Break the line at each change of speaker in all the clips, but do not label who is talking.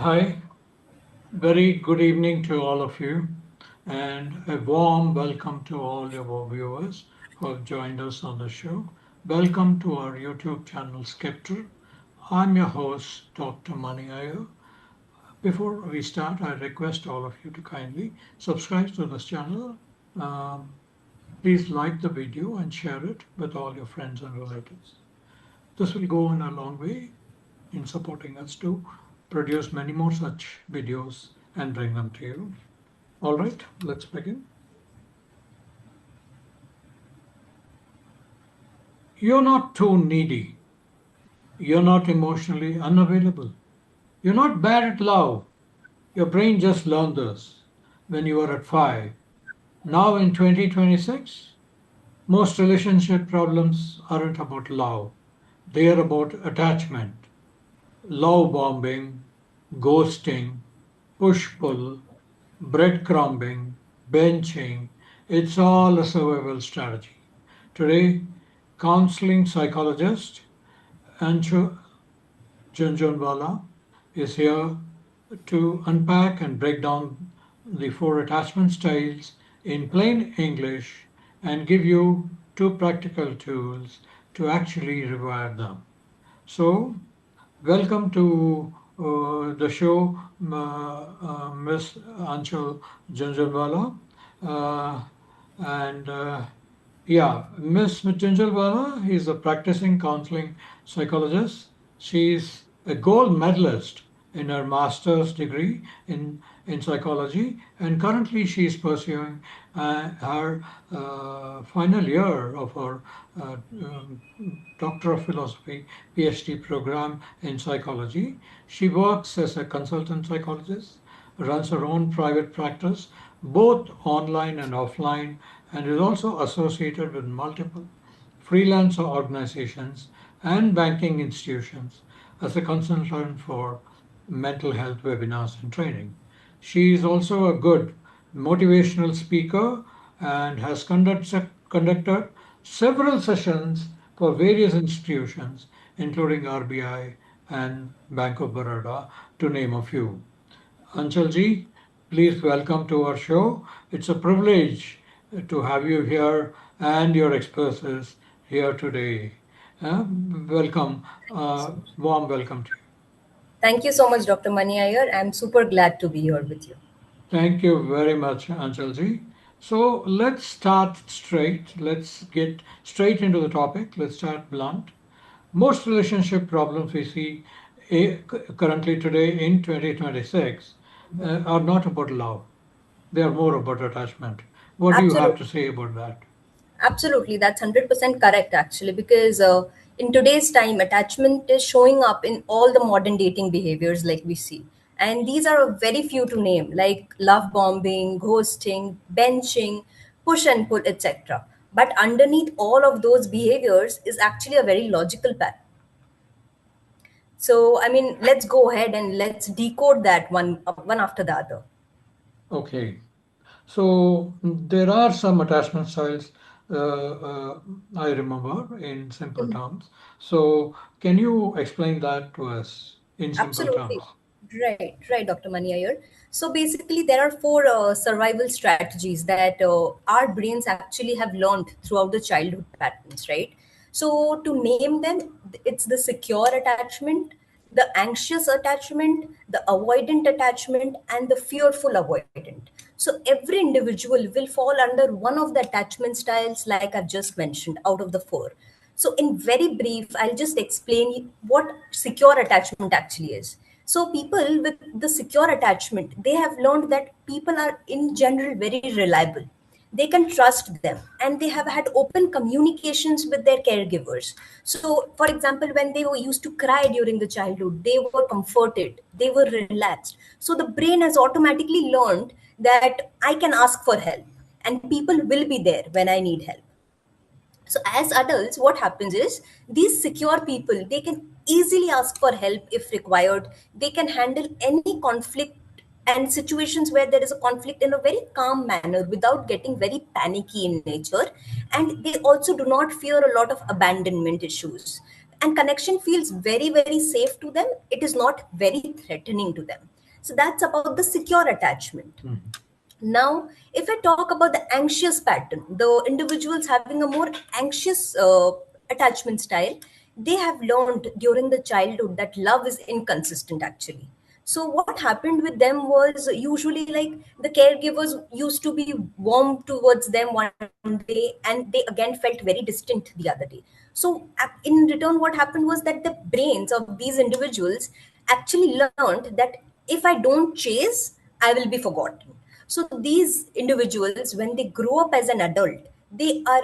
Hi, very good evening to all of you, and a warm welcome to all your viewers who have joined us on the show. Welcome to our YouTube channel, Skepter. I'm your host, Dr. Mani Iyer. Before we start, I request all of you to kindly subscribe to this channel. Um, Please like the video and share it with all your friends and relatives. This will go in a long way in supporting us to produce many more such videos and bring them to you. All right, let's begin. You're not too needy. You're not emotionally unavailable. You're not bad at love. Your brain just learned this when you were at 5. Now in 2026, most relationship problems aren't about love. They are about attachment, love bombing, ghosting, push pull, breadcrumbing, benching. It's all a survival strategy. Today, counseling psychologist Anshu Junjunwala is here to unpack and break down the 4 attachment styles in plain English and give you 2 practical tools to actually rewire them. So, welcome to the show, Miss Anshul Junjunwala. Uh, and Yeah, Miss Junjunwala is a practicing counseling psychologist. She's a gold medalist in her master's degree in psychology, and currently she's pursuing her final year of her Doctor of Philosophy PhD program in psychology. She works as a consultant psychologist, runs her own private practice, both online and offline, and is also associated with multiple freelancer organizations and banking institutions as a consultant for mental health webinars and training. She is also a good motivational speaker and has conducted several sessions for various institutions, including RBI and Bank of Baroda, to name a few. Anchalji, please welcome to our show. It's a privilege to have you here and your expertise here today. Welcome, warm welcome to you.
Thank you so much, Dr. Mani Iyer. I'm super glad to be here with you.
Thank you very much, Anchalji. So let's start straight. Let's get straight into the topic. Let's start blunt. Most relationship problems we see currently today in 2026 are not about love. They are more about attachment. What do you have
Absolutely.
to say about that?
Absolutely. That's 100% correct, actually, because in today's time, attachment is showing up in all the modern dating behaviors like we see. And these are very few to name, like love bombing, ghosting, benching, push and pull, etc. But underneath all of those behaviors is actually a very logical pattern. So, I mean, let's go ahead and let's decode that one after the other.
Okay. So there are some attachment styles I remember in simple terms. So can you explain that to us in simple
Absolutely.
terms?
Right, Dr. Mani Iyer. So basically, there are four survival strategies that our brains actually have learned throughout the childhood patterns, right? So to name them, it's the secure attachment, the anxious attachment, the avoidant attachment, and the fearful avoidant. So every individual will fall under one of the attachment styles, like I've just mentioned, out of the four. So, in very brief, I'll just explain what secure attachment actually is. So, people with the secure attachment, they have learned that people are in general very reliable. They can trust them and they have had open communications with their caregivers. So, for example, when they were used to cry during the childhood, they were comforted, they were relaxed. So, the brain has automatically learned that I can ask for help and people will be there when I need help. So as adults, what happens is these secure people, they can easily ask for help if required. They can handle any conflict and situations where there is a conflict in a very calm manner without getting very panicky in nature. And they also do not fear a lot of abandonment issues. and connection feels very, very safe to them. It is not very threatening to them. So that's about the secure attachment.
Mhm.
Now, if I talk about the anxious pattern, the individuals having a more anxious attachment style, they have learned during the childhood that love is inconsistent actually. So, what happened with them was usually like the caregivers used to be warm towards them one day and they again felt very distant the other day. So, in return, what happened was that the brains of these individuals actually learned that if I don't chase, I will be forgotten. So these individuals, when they grow up as an adult, they are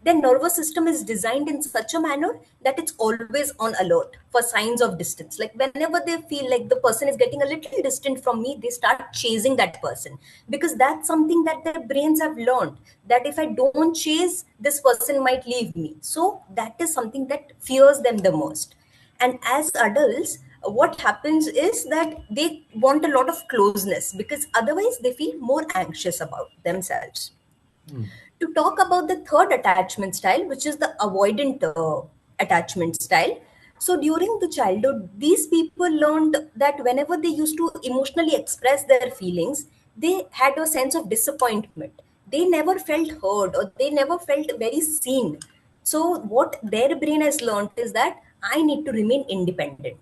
their nervous system is designed in such a manner that it's always on alert for signs of distance. Like whenever they feel like the person is getting a little distant from me, they start chasing that person, because that's something that their brains have learned, that if I don't chase, this person might leave me. So that is something that fears them the most. And as adults, what happens is that they want a lot of closeness because otherwise they feel more anxious about themselves.
Mm.
To talk about the third attachment style, which is the avoidant attachment style. So during the childhood, these people learned that whenever they used to emotionally express their feelings, they had a sense of disappointment. They never felt heard or they never felt very seen. So what their brain has learned is that I need to remain independent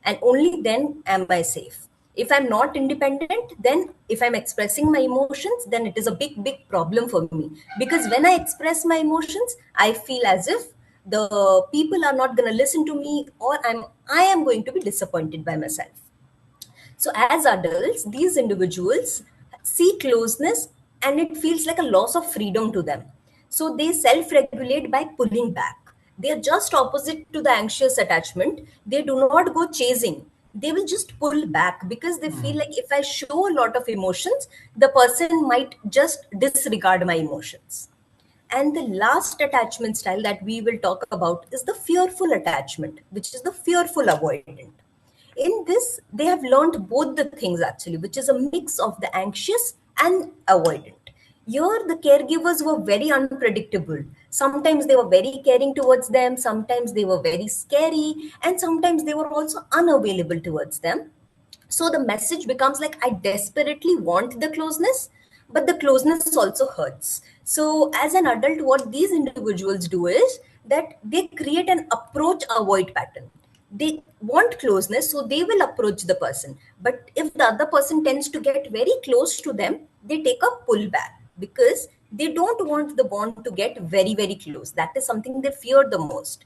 and only then am I safe. If I'm not independent, then if I'm expressing my emotions, then it is a big, big problem for me. Because when I express my emotions, I feel as if the people are not going to listen to me, or I am going to be disappointed by myself. So, as adults, these individuals see closeness and it feels like a loss of freedom to them. So, they self regulate by pulling back. They are just opposite to the anxious attachment. They do not go chasing. They will just pull back because they feel
Mm.
like if I show a lot of emotions, the person might just disregard my emotions. And the last attachment style that we will talk about is the fearful attachment, which is the fearful avoidant. In this, they have learned both the things actually, which is a mix of the anxious and avoidant. Here, the caregivers were very unpredictable. Sometimes they were very caring towards them, sometimes they were very scary, and sometimes they were also unavailable towards them. So the message becomes like, I desperately want the closeness, but the closeness also hurts. So as an adult, what these individuals do is that they create an approach avoid pattern. They want closeness, so they will approach the person. But if the other person tends to get very close to them, they take a pullback because they don't want the bond to get very, very close. That is something they fear the most.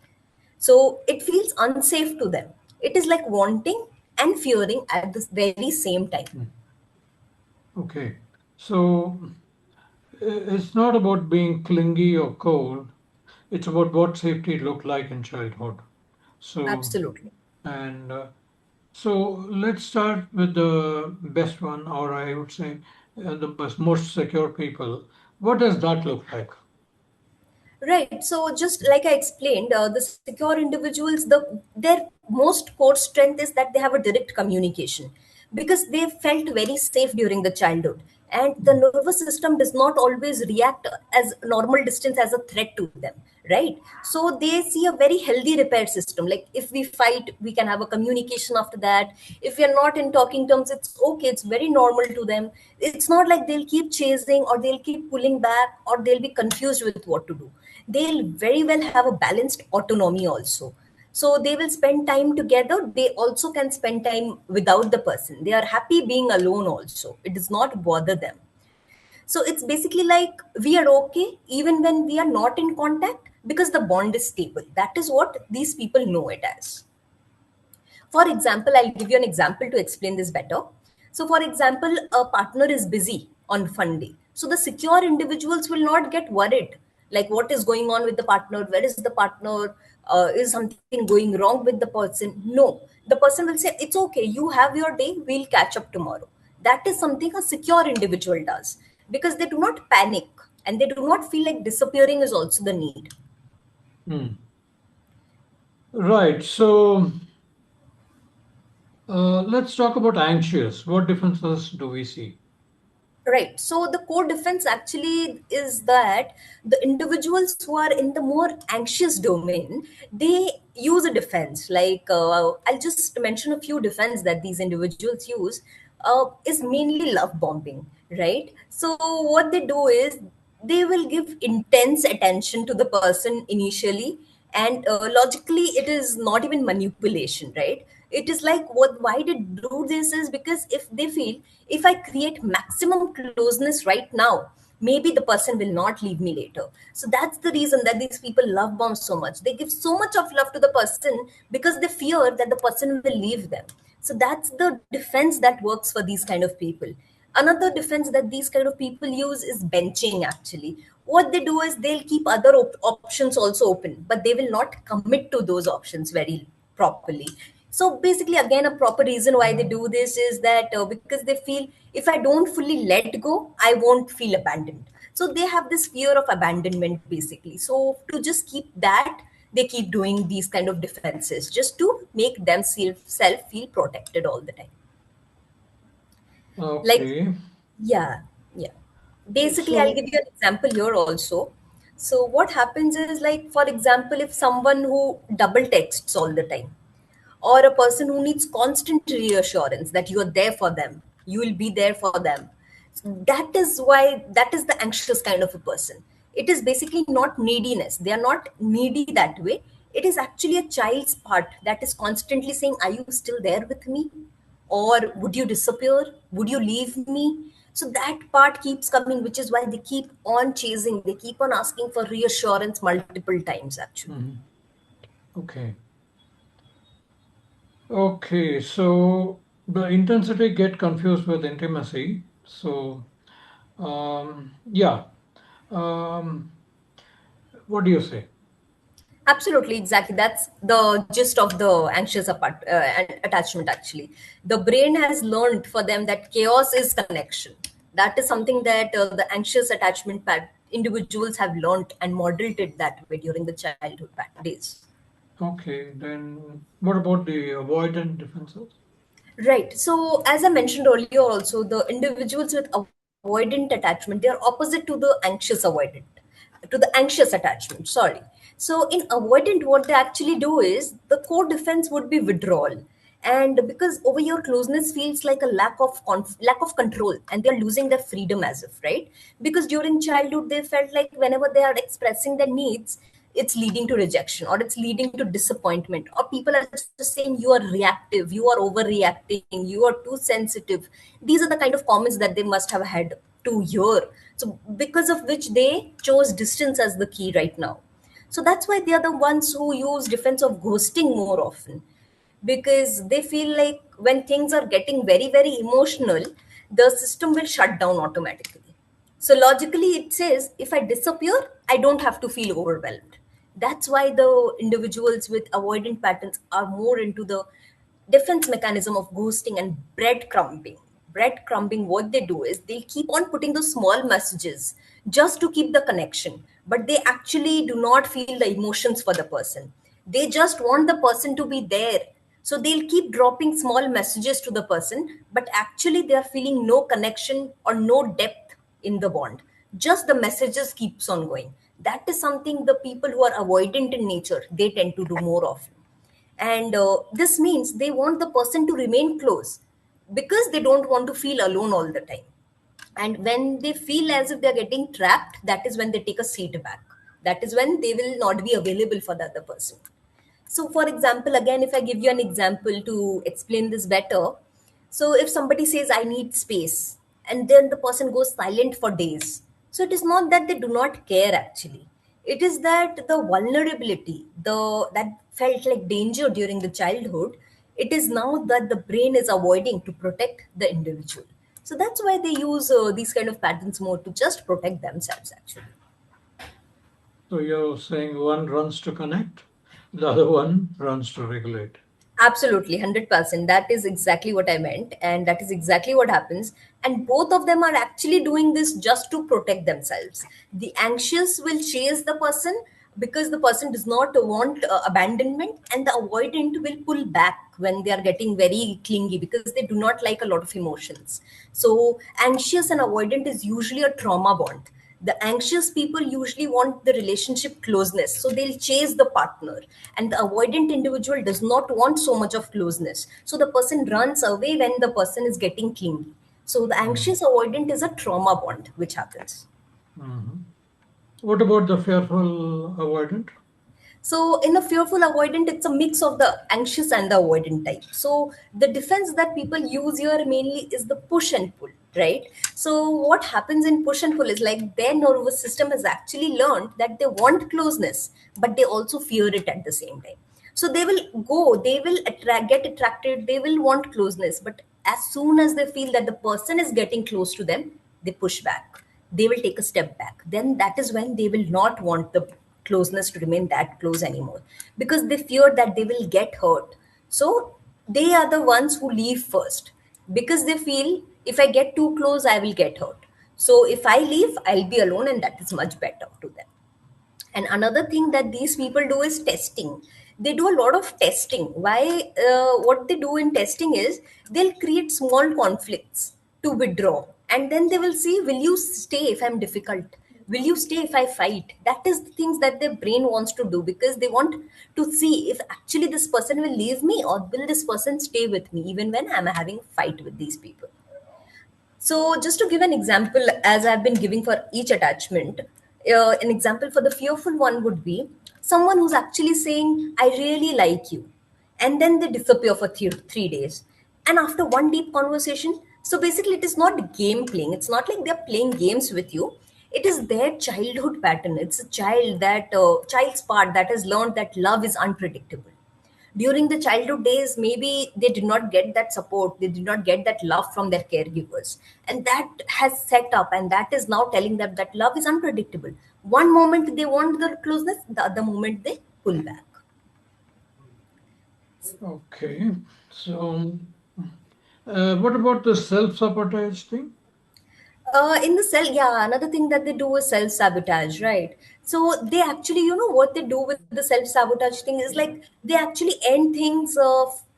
So it feels unsafe to them. It is like wanting and fearing at the very same time.
Mm. Okay. So it's not about being clingy or cold. It's about what safety looked like in childhood. So,
Absolutely.
and so let's start with the best one, or I would say most secure people. What does that look like?
Right. So just like I explained, the secure individuals, their most core strength is that they have a direct communication because they felt very safe during the childhood, and the
Mm.
nervous system does not always react as normal distance as a threat to them. Right. So they see a very healthy repair system. Like if we fight, we can have a communication after that. If we are not in talking terms, it's okay. It's very normal to them. It's not like they'll keep chasing or they'll keep pulling back or they'll be confused with what to do. They'll very well have a balanced autonomy also. So they will spend time together. They also can spend time without the person. They are happy being alone also. It does not bother them. So it's basically like we are okay even when we are not in contact because the bond is stable. That is what these people know it as. For example, I'll give you an example to explain this better. So, for example, a partner is busy on fun day. So, the secure individuals will not get worried like what is going on with the partner, where is the partner, is something going wrong with the person. No, the person will say, it's okay, you have your day, we'll catch up tomorrow. That is something a secure individual does because they do not panic and they do not feel like disappearing is also the need.
Mm. Right. So let's talk about anxious. What differences do we see?
Right. So the core defense actually is that the individuals who are in the more anxious domain, they use a defense. Like I'll just mention a few defense that these individuals use. Is mainly love bombing, right? So what they do is they will give intense attention to the person initially, and logically it is not even manipulation, right? It is like, what why they do this is because if they feel, if I create maximum closeness right now, maybe the person will not leave me later. So that's the reason that these people love bomb so much. They give so much of love to the person because they fear that the person will leave them. So that's the defense that works for these kind of people. Another defense that these kind of people use is benching. Actually, what they do is they'll keep other options also open, but they will not commit to those options very properly. So basically, again, a proper reason why they do this is that because they feel, if I don't fully let go, I won't feel abandoned. So they have this fear of abandonment basically. So to just keep that, they keep doing these kind of defenses just to make themselves self feel protected all the time. Like,
Okay.
yeah, yeah. Basically, I'll
So,
give you an example here also. So what happens is, like, for example, if someone who double texts all the time, or a person who needs constant reassurance that you are there for them, you will be there for them, that is why, that is the anxious kind of a person. It is basically not neediness, they are not needy that way. It is actually a child's part that is constantly saying, are you still there with me, or would you disappear, would you leave me? So that part keeps coming, which is why they keep on chasing, they keep on asking for reassurance multiple times actually.
mhm. Okay. Okay. So the intensity get confused with intimacy. So, yeah. Um, what do you say?
Absolutely, exactly. That's the gist of the anxious attachment, actually. The brain has learned for them that chaos is connection. That is something that the anxious attachment individuals have learned and modeled it that way during the childhood days.
Okay. Then what about the avoidant defenses?
Right. So, as I mentioned earlier, also the individuals with avoidant attachment, they are opposite to the anxious avoidant, to the anxious attachment. Sorry. So, in avoidant, what they actually do is the core defense would be withdrawal, and because over your closeness feels like a lack of control, and they are losing their freedom as if, right? Because during childhood they felt like whenever they are expressing their needs, it's leading to rejection, or it's leading to disappointment, or people are just saying you are reactive, you are overreacting, you are too sensitive. These are the kind of comments that they must have had to hear. So because of which they chose distance as the key right now. So that's why they are the ones who use defense of ghosting more often, because they feel like when things are getting very very emotional, the system will shut down automatically. So logically it says, if I disappear, I don't have to feel overwhelmed. That's why the individuals with avoidant patterns are more into the defense mechanism of ghosting and breadcrumbing. Breadcrumbing, what they do is they keep on putting those small messages just to keep the connection, but they actually do not feel the emotions for the person. They just want the person to be there. So they'll keep dropping small messages to the person, but actually they are feeling no connection or no depth in the bond. Just the messages keeps on going. That is something the people who are avoidant in nature, they tend to do more often. And this means they want the person to remain close because they don't want to feel alone all the time. And when they feel as if they're getting trapped, that is when they take a seat back. That is when they will not be available for the other person. So, for example, again, if I give you an example to explain this better, so if somebody says, I need space, and then the person goes silent for days, so it is not that they do not care actually. It is that the vulnerability, the that felt like danger during the childhood, it is now that the brain is avoiding to protect the individual. So that's why they use these kind of patterns more to just protect themselves actually.
So you're saying one runs to connect, the other one runs to regulate.
Absolutely, 100%. That is exactly what I meant. And that is exactly what happens. And both of them are actually doing this just to protect themselves. The anxious will chase the person because the person does not want abandonment, and the avoidant will pull back when they are getting very clingy because they do not like a lot of emotions. So anxious and avoidant is usually a trauma bond. The anxious people usually want the relationship closeness, so they'll chase the partner, and the avoidant individual does not want so much of closeness, so the person runs away when the person is getting clingy. So the anxious avoidant is a trauma bond which happens.
Mhm. What about the fearful avoidant?
So in a fearful avoidant, it's a mix of the anxious and the avoidant type. So the defense that people use here mainly is the push and pull, right? So what happens in push and pull is like their nervous system has actually learned that they want closeness, but they also fear it at the same time. So they will go, they will get attracted, they will want closeness, but as soon as they feel that the person is getting close to them, they push back, they will take a step back. Then that is when they will not want the closeness to remain that close anymore, because they fear that they will get hurt. So they are the ones who leave first, because they feel if I get too close I will get hurt. So if I leave, I'll be alone, and that is much better to them. And another thing that these people do is testing. They do a lot of testing. Why? What they do in testing is they'll create small conflicts to withdraw, and then they will see, will you stay if I'm difficult? Will you stay if I fight? That is the things that their brain wants to do, because they want to see if actually this person will leave me, or will this person stay with me even when I'm having fight with these people. So, just to give an example, as I've been giving for each attachment, an example for the fearful one would be someone who's actually saying, I really like you. And then they disappear for 3 days. And after one deep conversation, so basically, it is not game playing. It's not like they're playing games with you. It is their childhood pattern. It's a child's part that has learned that love is unpredictable. During the childhood days, maybe they did not get that support, they did not get that love from their caregivers, and that has set up, and that is now telling them that love is unpredictable. One moment they want the closeness, the other moment they pull back.
Okay. So, what about the self-sabotage thing?
In the cell, yeah, another thing that they do is self sabotage, right? So they actually, what they do with the self sabotage thing is like they actually end things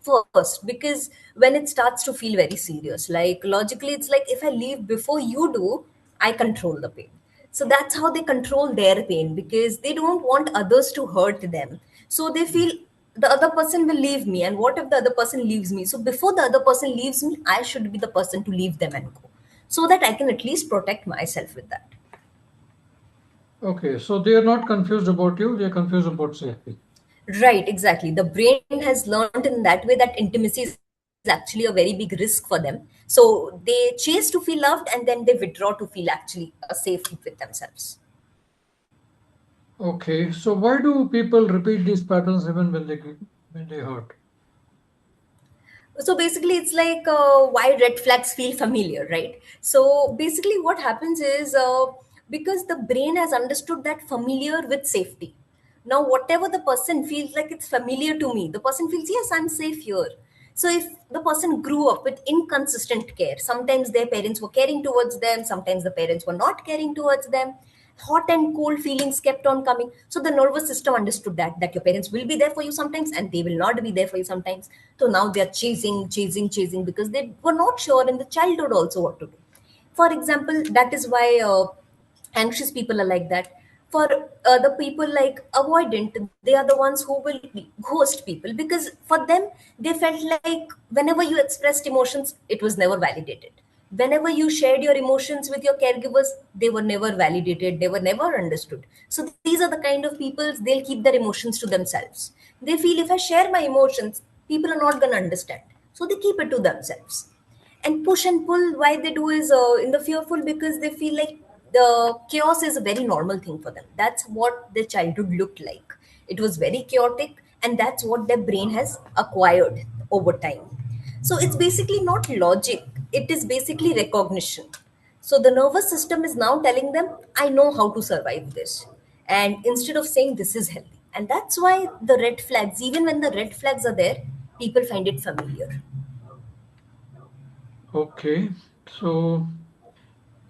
first, because when it starts to feel very serious, like logically, it's like if I leave before you do, I control the pain. So that's how they control their pain, because they don't want others to hurt them. So they feel the other person will leave me, and what if the other person leaves me? So before the other person leaves me, I should be the person to leave them and go, so that I can at least protect myself with that.
Okay, so they are not confused about you, they are confused about safety.
Right, exactly. The brain has learned in that way that intimacy is actually a very big risk for them. So they chase to feel loved, and then they withdraw to feel actually safe with themselves.
Okay, so why do people repeat these patterns even when they hurt?
So basically, it's like why red flags feel familiar, right? So basically, what happens is because the brain has understood that familiar with safety. Now, whatever the person feels like it's familiar to me, the person feels, yes, I'm safe here. So if the person grew up with inconsistent care, sometimes their parents were caring towards them, sometimes the parents were not caring towards them, hot and cold feelings kept on coming. So the nervous system understood that your parents will be there for you sometimes and they will not be there for you sometimes. So now they are chasing because they were not sure in the childhood also what to do. For example, that is why anxious people are like that. For the people like avoidant, they are the ones who will ghost people, because for them they felt like whenever you expressed emotions, it was never validated. Whenever you shared your emotions with your caregivers, they were never validated, they were never understood. So these are the kind of people, they'll keep their emotions to themselves. They feel if I share my emotions, people are not going to understand, so they keep it to themselves. And push and pull, why they do is in the fearful, because they feel like the chaos is a very normal thing for them. That's what their childhood looked like. It was very chaotic, and that's what their brain has acquired over time. So it's basically not logic, it is basically recognition. So the nervous system is now telling them, I know how to survive this, and instead of saying this is healthy. And that's why the red flags, even when the red flags are there, people find it familiar.
Okay, so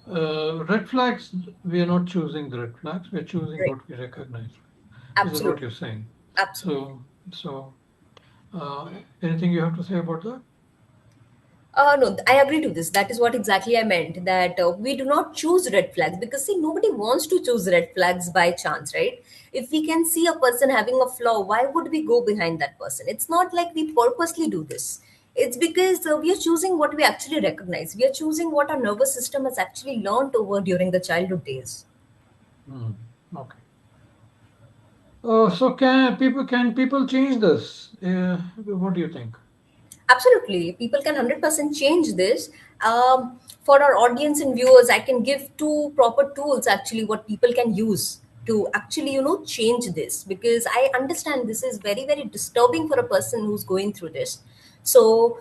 red flags, we are not choosing the red flags, we are choosing
Right.
what we recognize. This is what
Absolutely.
you're saying.
Absolutely.
So, so Uh, Anything you have to say about that?
No, I agree to this. That is what exactly I meant. That we do not choose red flags because, see, nobody wants to choose red flags by chance, right? If we can see a person having a flaw, why would we go behind that person? It's not like we purposely do this. It's because we are choosing what we actually recognize. We are choosing what our nervous system has actually learned over during the childhood days.
Hmm. Okay. So can people change this? What do you think?
Absolutely, people can 100% change this. For our audience and viewers, I can give two proper tools actually what people can use to actually change this, because I understand this is very very disturbing for a person who's going through this. So,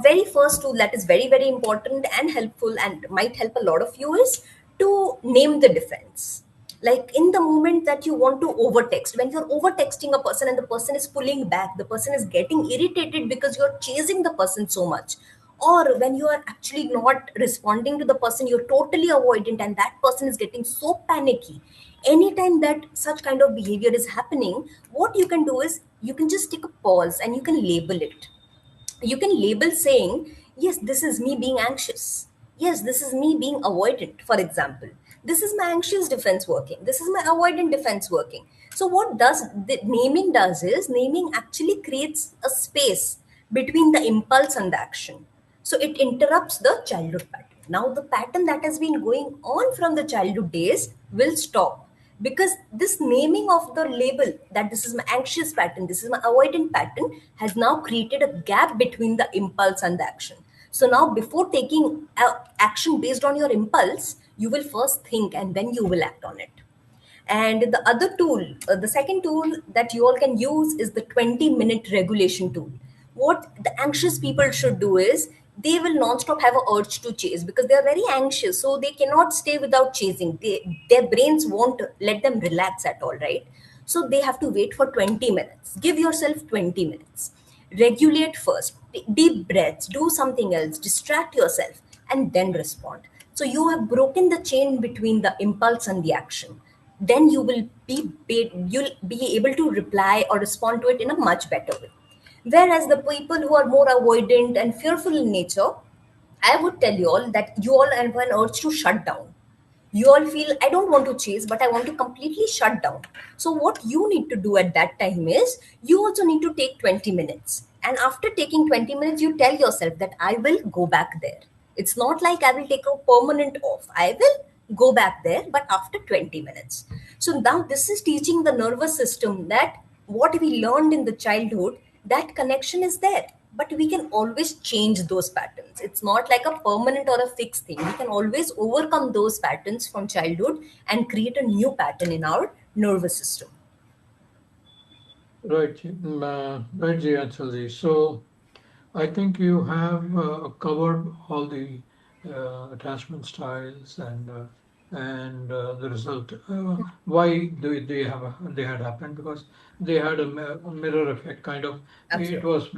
very first tool that is very very important and helpful and might help a lot of you is to name the defense. Like in the moment that you want to overtext, when you're overtexting a person and the person is pulling back, the person is getting irritated because you're chasing the person so much, or when you are actually not responding to the person, you're totally avoidant and that person is getting so panicky. Anytime that such kind of behavior is happening, what you can do is you can just take a pause and you can label it. You can label saying, yes, this is me being anxious, yes, this is me being avoidant. For example, this is my anxious defense working, this is my avoidant defense working. So what does the naming does is naming actually creates a space between the impulse and the action. So it interrupts the childhood pattern. Now the pattern that has been going on from the childhood days will stop, because this naming of the label that this is my anxious pattern, this is my avoidant pattern, has now created a gap between the impulse and the action. So now before taking action based on your impulse, you will first think and then you will act on it. And the other tool, the second tool that you all can use is the 20-minute regulation tool. What the anxious people should do is they will non-stop have a urge to chase because they are very anxious. So they cannot stay without chasing. Their brains won't let them relax at all, right? So they have to wait for 20 minutes. Give yourself 20 minutes. Regulate first. Deep breaths. Do something else. Distract yourself and then respond. So you have broken the chain between the impulse and the action. Then you'll be able to reply or respond to it in a much better way. Whereas the people who are more avoidant and fearful in nature, I would tell you all that you all have an urge to shut down. You all feel, I don't want to chase, but I want to completely shut down. So what you need to do at that time is you also need to take 20 minutes. And after taking 20 minutes, you tell yourself that I will go back there. It's not like I will take a permanent off. I will go back there, but after 20 minutes. So now this is teaching the nervous system that what we learned in the childhood, that connection is there, but we can always change those patterns. It's not like a permanent or a fixed thing. We can always overcome those patterns from childhood and create a new pattern in our nervous system.
Right, right, Jiyanjalji. So I think you have covered all the attachment styles and the result. Why do they had happened? Because they had a mirror effect, kind of. It
Absolutely.
was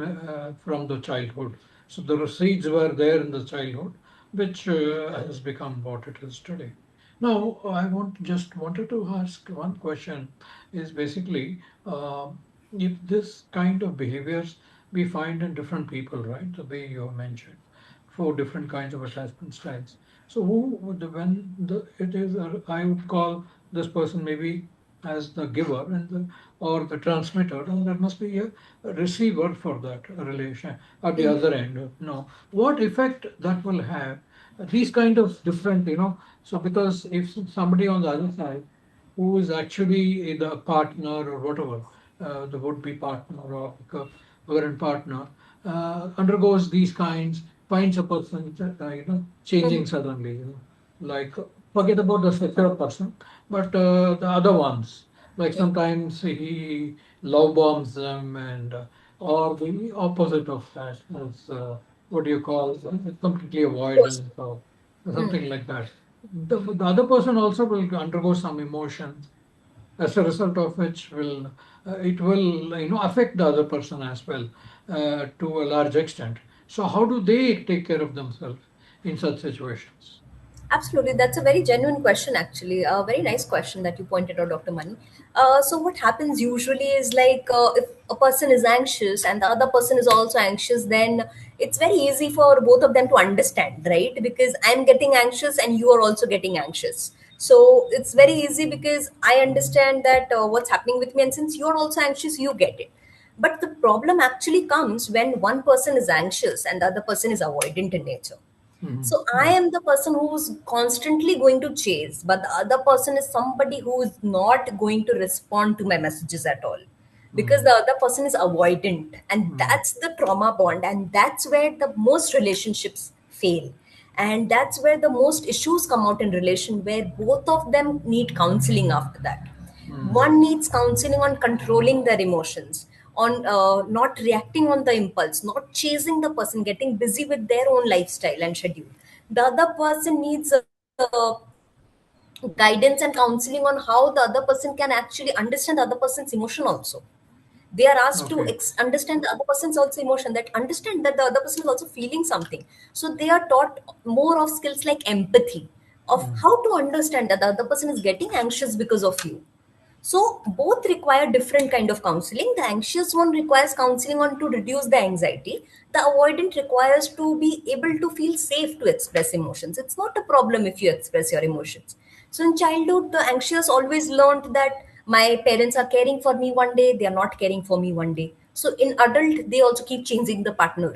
from the childhood. So the seeds were there in the childhood, which has become what it is today. Now, I just wanted to ask one question. Is basically if this kind of behaviors we find in different people, right? The way you mentioned, four different kinds of attachment styles. So who would when the it is I would call this person maybe as the giver and or the transmitter, and there must be a receiver for that relation at the other end. No, what effect that will have? These kind of different, So because if somebody on the other side who is actually the partner or whatever, the would-be partner or current partner, undergoes these kinds, finds a person, changing suddenly, like forget about the secure person, but the other ones, like sometimes he love bombs them and or the opposite of that is what do you call completely avoidance or something like that. The other person also will undergo some emotions as a result of which will it will affect the other person as well to a large extent. So how do they take care of themselves in such situations?
Absolutely, that's a very genuine question, actually. A very nice question that you pointed out, Dr. Mani. So, what happens usually is like if a person is anxious and the other person is also anxious, then it's very easy for both of them to understand, right? Because I'm getting anxious and you are also getting anxious. So, it's very easy because I understand that what's happening with me, and since you're also anxious, you get it. But the problem actually comes when one person is anxious and the other person is avoidant in nature.
Mhm.
So I
Yeah.
am the person who's constantly going to chase, but the other person is somebody who is not going to respond to my messages at all because
Mhm.
the other person is avoidant. And
Mhm.
that's the trauma bond. And that's where the most relationships fail. And that's where the most issues come out in relation, where both of them need counseling after that.
Mhm.
One needs counseling on controlling their emotions, on not reacting on the impulse, not chasing the person, getting busy with their own lifestyle and schedule. The other person needs guidance and counseling on how the other person can actually understand the other person's emotion also. They are asked to
Okay.
understand the other person's also emotion, that understand that the other person is also feeling something. So they are taught more of skills like empathy, of
Mhm.
how to understand that the other person is getting anxious because of you. So both require different kind of counseling. The anxious one requires counseling on to reduce the anxiety. The avoidant requires to be able to feel safe to express emotions. It's not a problem if you express your emotions. So in childhood, the anxious always learned that my parents are caring for me one day, they are not caring for me one day. So in adult, they also keep changing the partner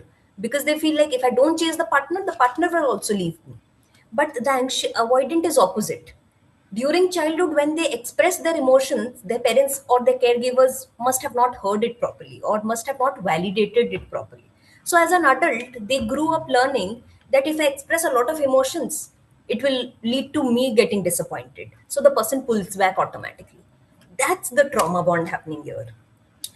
because they feel like if I don't change the partner will also leave me. But the avoidant is opposite. During childhood, when they express their emotions, their parents or their caregivers must have not heard it properly or must have not validated it properly. So as an adult, they grew up learning that if I express a lot of emotions, it will lead to me getting disappointed, so the person pulls back automatically. That's the trauma bond happening here.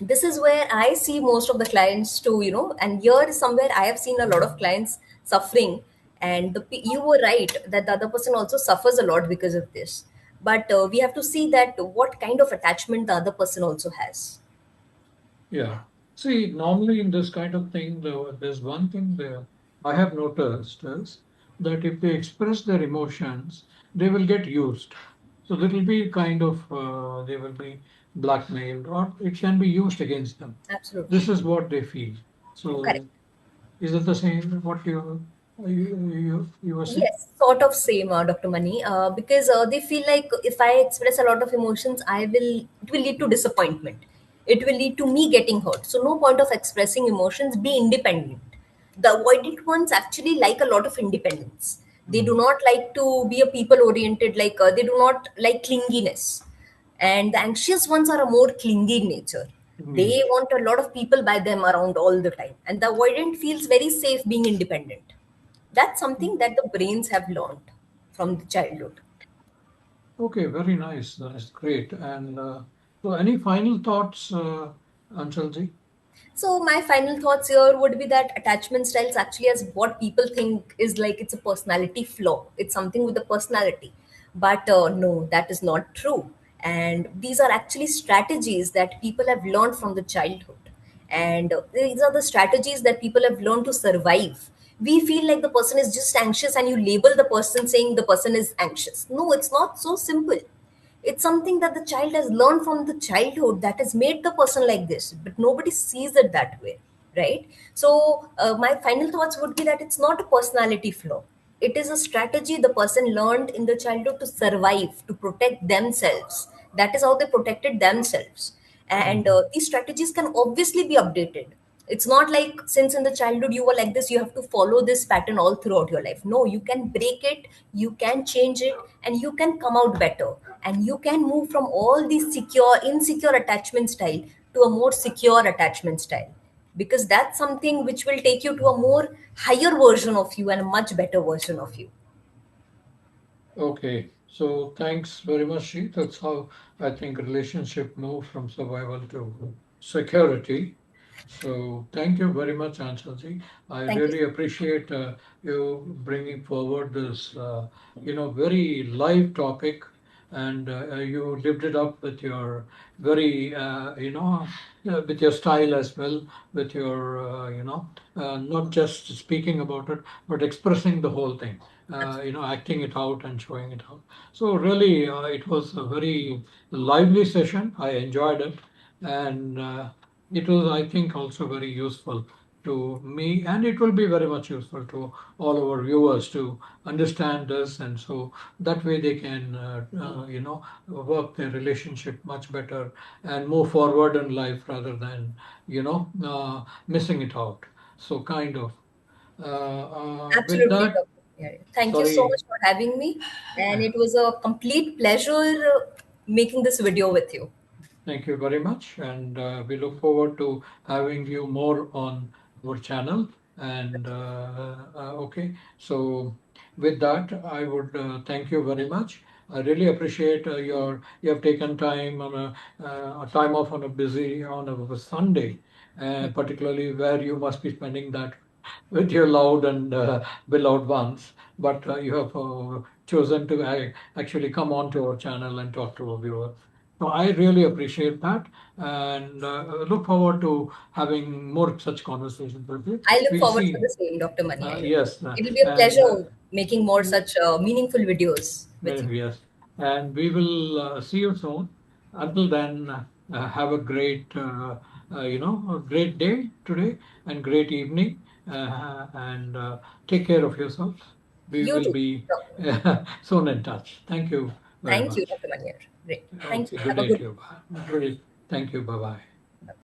This is where I see most of the clients too, and here is somewhere I have seen a lot of clients suffering. And you were right that the other person also suffers a lot because of this. But we have to see that what kind of attachment the other person also has.
Yeah. See, normally in this kind of thing, there's one thing there I have noticed is that if they express their emotions, they will get used. So there will be kind of they will be blackmailed, or it can be used against them.
Absolutely.
This is what they feel.
Correct.
So is it the same what you were saying?
Yes, sort of same, Dr. Mani, because they feel like if I express a lot of emotions, it will lead to disappointment. It will lead to me getting hurt. So no point of expressing emotions. Be independent. The avoidant ones actually like a lot of independence. They do
Mm.
not like to be a people oriented. Like they do not like clinginess, and the anxious ones are a more clingy in nature. They
Mm.
want a lot of people by them around all the time, and the avoidant feels very safe being independent. That's something that the brains have learned from the childhood.
Okay, very nice. That's great. And so, any final thoughts, Anshalji?
So my final thoughts here would be that attachment styles actually as what people think is like it's a personality flaw. It's something with the personality. But no, that is not true. And these are actually strategies that people have learned from the childhood. And these are the strategies that people have learned to survive. We feel like the person is just anxious and you label the person saying the person is anxious. No, it's not so simple. It's something that the child has learned from the childhood that has made the person like this, but nobody sees it that way, right? So my final thoughts would be that it's not a personality flaw. It is a strategy the person learned in the childhood to survive, to protect themselves. That is how they protected themselves. And
Mhm.
these strategies can obviously be updated. It's not like since in the childhood you were like this, you have to follow this pattern all throughout your life. No, you can break it, you can change it, and you can come out better. And you can move from all these insecure attachment style to a more secure attachment style, because that's something which will take you to a more higher version of you and a much better version of you.
Okay, so thanks very much, Shi. That's how I think relationship move from survival to security. So thank you very much, Anshalji. I
Thank you.
really appreciate you bringing forward this, very live topic, and you lived it up with your very, with your style as well, with your, not just speaking about it, but expressing the whole thing. acting it out and showing it out. So really, it was a very lively session. I enjoyed it, and it was, I think, also very useful to me, and it will be very much useful to all our viewers to understand this, and so that way they can, work their relationship much better and move forward in life rather than, missing it out. So kind of. With
Absolutely,
that,
Dr. Maniar. Thank you so
sorry.
much for having me. And it was a complete pleasure making this video with you.
Thank you very much, and we look forward to having you more on our channel. And okay, so with that, I would thank you very much. I really appreciate you have taken time on a time off on a busy on a Sunday, particularly where you must be spending that with your loved and beloved ones. But you have chosen to actually come on to our channel and talk to our viewers. So I really appreciate that, and look forward to having more such conversations with you.
I look
We'll
forward for
see.
the same, Dr. Maniar.
Yes,
It will be a
and
pleasure making more such meaningful videos with you.
yes, and we will see you soon. Until then, have a great, a great day today and great evening, and take care of yourselves. We
You
will
too,
be
Dr. Maniar.
soon in touch. Thank you very
Thank you,
much.
Dr. Maniar. Great. Thank
Okay,
you.
good
Have a
day
good
to you. Bye. Thank you. Bye bye.